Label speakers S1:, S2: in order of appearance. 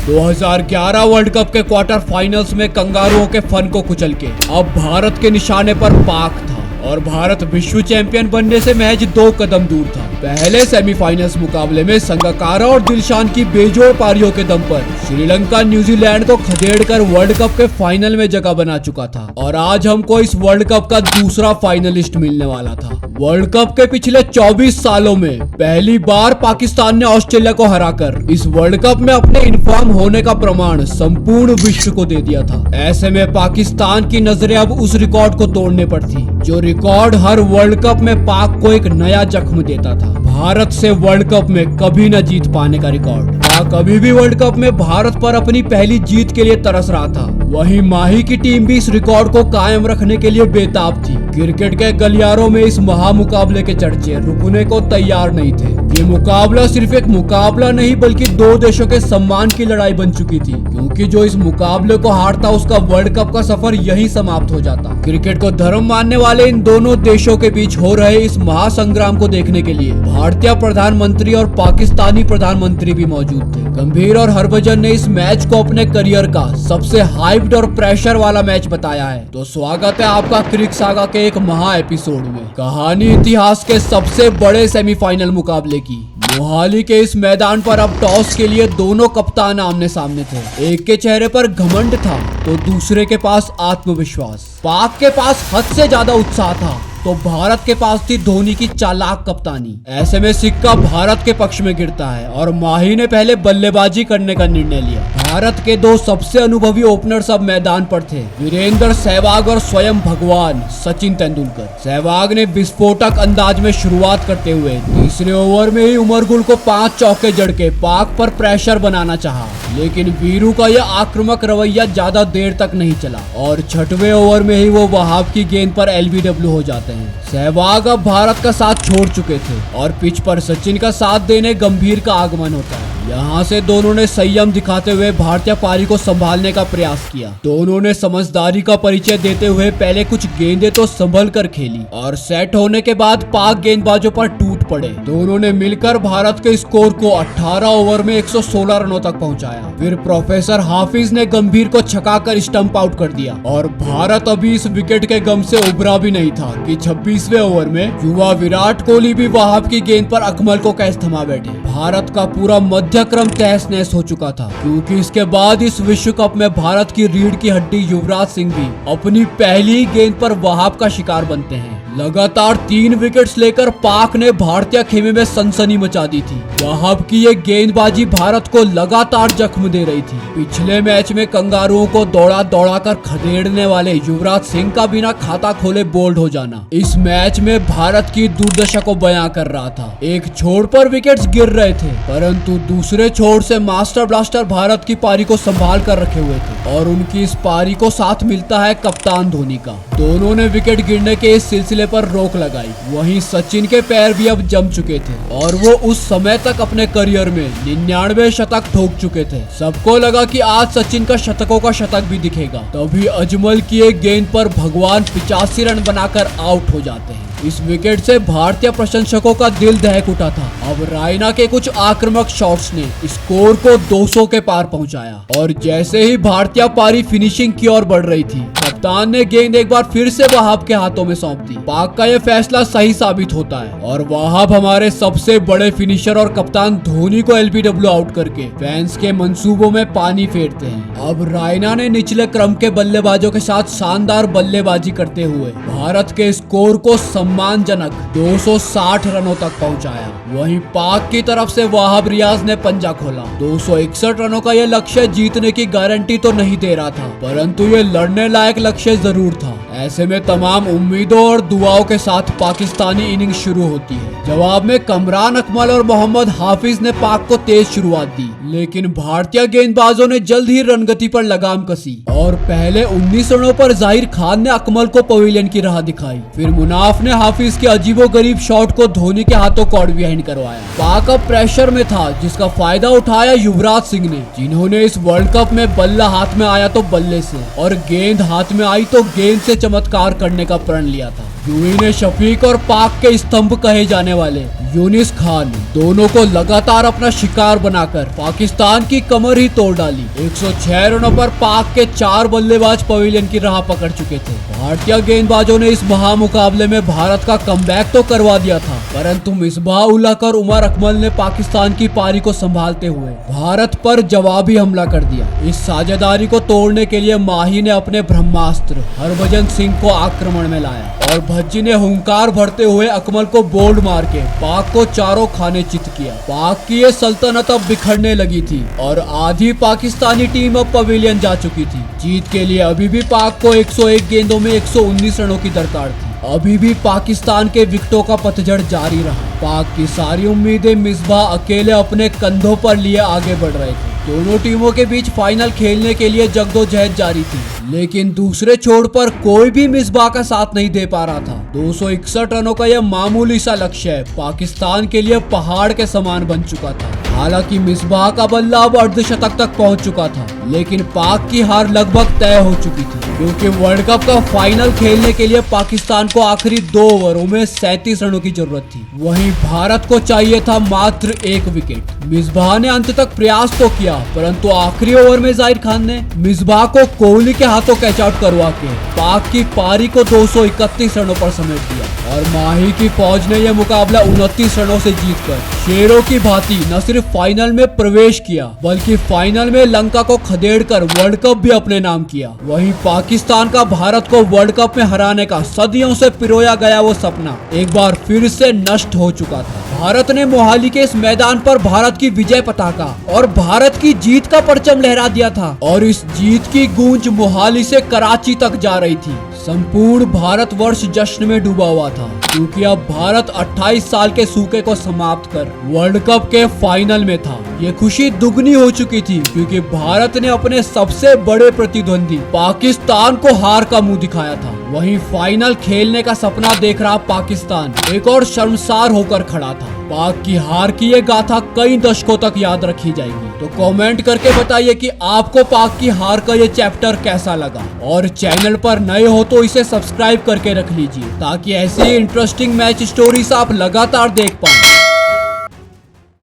S1: 2011 world cup के quarter finals में कंगारुओं के फन को कुचल के अब भारत के निशाने पर पाक था और भारत विश्व चैंपियन बनने से महज 2 कदम दूर था। पहले सेमीफाइनल्स मुकाबले में संगकारा और दिलशान की बेजोड़ पारियों के दम पर श्रीलंका न्यूजीलैंड को खदेड़कर वर्ल्ड कप के फाइनल में जगह बना चुका था और आज हमको इस वर्ल्ड कप का दूसरा फाइनलिस्ट मिलने वाला था। वर्ल्ड कप के पिछले 24 सालों में पहली बार पाकिस्तान ने ऑस्ट्रेलिया को हराकर इस वर्ल्ड कप में अपने इन्फॉर्म होने का प्रमाण संपूर्ण विश्व को दे दिया था। ऐसे में पाकिस्तान की नजरें अब उस रिकॉर्ड को तोड़ने पर थी जो रिकॉर्ड हर वर्ल्ड कप में पाक को एक नया जख्म देता था। भारत से वर्ल्ड कप में कभी न जीत पाने का रिकॉर्ड। पाक अभी भी वर्ल्ड कप में भारत पर अपनी पहली जीत के लिए तरस रहा था। वहीं माही की टीम भी इस रिकॉर्ड को कायम रखने के लिए बेताब थी। क्रिकेट के गलियारों में इस महामुकाबले के चर्चे रुकने को तैयार नहीं थे। ये मुकाबला सिर्फ एक मुकाबला नहीं बल्कि 2 देशों के सम्मान की लड़ाई बन चुकी थी, क्योंकि जो इस मुकाबले को हारता उसका वर्ल्ड कप का सफर यही समाप्त हो जाता। क्रिकेट को धर्म मानने वाले इन दोनों देशों के बीच हो रहे इस महासंग्राम को देखने के लिए भारतीय प्रधानमंत्री और पाकिस्तानी प्रधानमंत्री भी मौजूद थे। गंभीर और हरभजन ने इस मैच को अपने करियर का सबसे हाइप्ड और प्रेशर वाला मैच बताया है। तो स्वागत है आपका क्रिक सागा के एक महा एपिसोड में। कहानी इतिहास के सबसे बड़े सेमीफाइनल मुकाबले की। मोहाली के इस मैदान पर अब टॉस के लिए दोनों कप्तान आमने सामने थे। एक के चेहरे पर घमंड था तो दूसरे के पास आत्मविश्वास। पाक के पास हद से ज्यादा उत्साह था तो भारत के पास थी धोनी की चालाक कप्तानी। ऐसे में सिक्का भारत के पक्ष में गिरता है और माही ने पहले बल्लेबाजी करने का निर्णय लिया। भारत के 2 सबसे अनुभवी ओपनर्स अब मैदान पर थे, वीरेंद्र सहवाग और स्वयं भगवान सचिन तेंदुलकर। सहवाग ने विस्फोटक अंदाज में शुरुआत करते हुए तीसरे ओवर में ही उमर गुल को 5 चौके जड़ के पाक पर प्रेशर बनाना चाहा, लेकिन वीरू का यह आक्रामक रवैया ज्यादा देर तक नहीं चला और 6वें ओवर में ही वो वहाब की गेंद पर एलबीडब्ल्यू हो जाते हैं। सहवाग अब भारत का साथ छोड़ चुके थे और पिच पर सचिन का साथ देने गंभीर का आगमन होता है। यहाँ से दोनों ने संयम दिखाते हुए भारतीय पारी को संभालने का प्रयास किया। दोनों ने समझदारी का परिचय देते हुए पहले कुछ गेंदें तो संभल कर खेली और सेट होने के बाद पाक गेंदबाजों पर टूट पड़े। दोनों ने मिलकर भारत के स्कोर को 18 ओवर में 116 रनों तक पहुंचाया। फिर प्रोफेसर हाफिज ने गंभीर को छकाकर स्टंप आउट कर दिया और भारत अभी इस विकेट के गम से उभरा भी नहीं था कि 26वें ओवर में युवा विराट कोहली भी वहाब की गेंद पर अकमल को कैच थमा बैठे। भारत का पूरा मध्यक्रम तहस नहस हो चुका था, क्योंकि इसके बाद इस विश्व कप में भारत की रीढ़ की हड्डी युवराज सिंह भी अपनी पहली गेंद पर वहाब का शिकार बनते हैं। लगातार 3 विकेट्स लेकर पाक ने भारतीय खेमे में सनसनी मचा दी थी। वहाब की ये गेंदबाजी भारत को लगातार जख्म दे रही थी। पिछले मैच में कंगारुओं को दौड़ा कर खदेड़ने वाले युवराज सिंह का बिना खाता खोले बोल्ड हो जाना इस मैच में भारत की दुर्दशा को बयां कर रहा था। एक छोर पर विकेट्स गिर रहे थे, परंतु दूसरे छोर से मास्टर ब्लास्टर भारत की पारी को संभाल कर रखे हुए थे और उनकी इस पारी को साथ मिलता है कप्तान धोनी का। दोनों ने विकेट गिरने के इस सिलसिले पर रोक लगाई। वहीं सचिन के पैर भी अब जम चुके थे और वो उस समय तक अपने करियर में 99 शतक ठोक चुके थे। सबको लगा कि आज सचिन का शतकों का शतक भी दिखेगा। तभी अजमल की एक गेंद पर भगवान 85 रन बनाकर आउट हो जाते हैं। इस विकेट से भारतीय प्रशंसकों का दिल दहक उठा था। अब रायना के कुछ आक्रामक शॉट्स ने स्कोर को 200 के पार पहुंचाया और जैसे ही भारतीय पारी फिनिशिंग की ओर बढ़ रही थी, कप्तान ने गेंद एक बार फिर से वहाब के हाथों में सौंप दी। पाक का यह फैसला सही साबित होता है और वहाब हमारे सबसे बड़े फिनिशर और कप्तान धोनी को एलबीडब्ल्यू आउट करके फैंस के मंसूबों में पानी फेरते हैं। अब रायना ने निचले क्रम के बल्लेबाजों के साथ शानदार बल्लेबाजी करते हुए भारत के स्कोर को सम्मानजनक 260 रनों तक पहुंचाया। वहीं पाक की तरफ से वहाब रियाज ने पंजा खोला। 261 रनों का यह लक्ष्य जीतने की गारंटी तो नहीं दे रहा था, परंतु ये लड़ने लायक लक्ष्य जरूर था। ऐसे में तमाम उम्मीदों और दुआओं के साथ पाकिस्तानी इनिंग शुरू होती है। जवाब में कमरान अकमल और मोहम्मद हाफिज ने पाक को तेज शुरुआत दी, लेकिन भारतीय गेंदबाजों ने जल्द ही रणगति पर लगाम कसी और पहले 19 रनों पर जाहिर खान ने अकमल को पवेलियन की राह दिखाई। फिर मुनाफ ने हाफिज के अजीबोगरीब शॉट को धोनी के हाथों कॉर्ड बिहाइंड करवाया। पाक अब प्रेशर में था, जिसका फायदा उठाया युवराज सिंह ने, जिन्होंने इस वर्ल्ड कप में बल्ला हाथ में आया तो बल्ले से और गेंद हाथ में आई तो गेंद से चमत्कार करने का प्रण लिया था। यूई ने शफीक और पाक के स्तंभ कहे जाने वाले यूनिस खान दोनों को लगातार अपना शिकार बनाकर पाकिस्तान की कमर ही तोड़ डाली। 106 रनों पर पाक के 4 बल्लेबाज पवेलियन की राह पकड़ चुके थे। भारतीय गेंदबाजों ने इस महामुकाबले में भारत का कमबैक तो करवा दिया था, परंतु मिसबाह उल हक और उमर अकमल ने पाकिस्तान की पारी को संभालते हुए भारत पर जवाबी हमला कर दिया। इस साझेदारी को तोड़ने के लिए माही ने अपने ब्रह्मास्त्र हरभजन सिंह को आक्रमण में लाया और भज्जी ने हुंकार भरते हुए अकमल को बोल्ड मार के पाक को चारों खाने चित किया। पाक की ये सल्तनत अब बिखरने लगी थी और आधी पाकिस्तानी टीम अब पवेलियन जा चुकी थी। जीत के लिए अभी भी पाक को 101 गेंदों में 119 रनों की दरकार थी। अभी भी पाकिस्तान के विकेटों का पतझड़ जारी रहा। पाक की सारी उम्मीदें मिसबाह अकेले अपने कंधों पर लिए आगे बढ़ रहे थे। दोनों टीमों के बीच फाइनल खेलने के लिए जद्दोजहद जारी थी, लेकिन दूसरे छोर पर कोई भी मिसबाह का साथ नहीं दे पा रहा था। 261 रनों का यह मामूली सा लक्ष्य पाकिस्तान के लिए पहाड़ के समान बन चुका था। हालांकि मिसबाह का बल्ला अब अर्धशतक तक पहुंच चुका था, लेकिन पाक की हार लगभग तय हो चुकी थी, क्योंकि वर्ल्ड कप का फाइनल खेलने के लिए पाकिस्तान को आखिरी 2 ओवरों में 37 रनों की जरूरत थी। वहीं भारत को चाहिए था मात्र 1 विकेट। मिसबाह ने अंत तक प्रयास तो किया, परंतु आखिरी ओवर में जाहिर खान ने मिसबाह को कोहली के हाथों कैच आउट करवा के पाक की पारी को 231 रनों पर समेट दिया और माही की फौज ने यह मुकाबला 29 रनों से जीतकर शेरों की भांति न सिर्फ फाइनल में प्रवेश किया, बल्कि फाइनल में लंका को खदेड़कर वर्ल्ड कप भी अपने नाम किया। वहीं पाकिस्तान का भारत को वर्ल्ड कप में हराने का सदियों से पिरोया गया वो सपना एक बार फिर से नष्ट हो चुका था। भारत ने मोहाली के इस मैदान पर भारत की विजय पताका और भारत की जीत का परचम लहरा दिया था और इस जीत की गूंज मोहाली से कराची तक जा रही थी। संपूर्ण भारतवर्ष जश्न में डूबा हुआ था, क्योंकि अब भारत 28 साल के सूखे को समाप्त कर वर्ल्ड कप के फाइनल में था। ये खुशी दुगनी हो चुकी थी, क्योंकि भारत ने अपने सबसे बड़े प्रतिद्वंदी पाकिस्तान को हार का मुंह दिखाया था। वहीं फाइनल खेलने का सपना देख रहा पाकिस्तान एक और शर्मसार होकर खड़ा था। पाक की हार की ये गाथा कई दशकों तक याद रखी जाएगी। तो कमेंट करके बताइए कि आपको पाक की हार का ये चैप्टर कैसा लगा, और चैनल पर नए हो तो इसे सब्सक्राइब करके रख लीजिए, ताकि ऐसी इंटरेस्टिंग मैच स्टोरीज आप लगातार देख पाएं।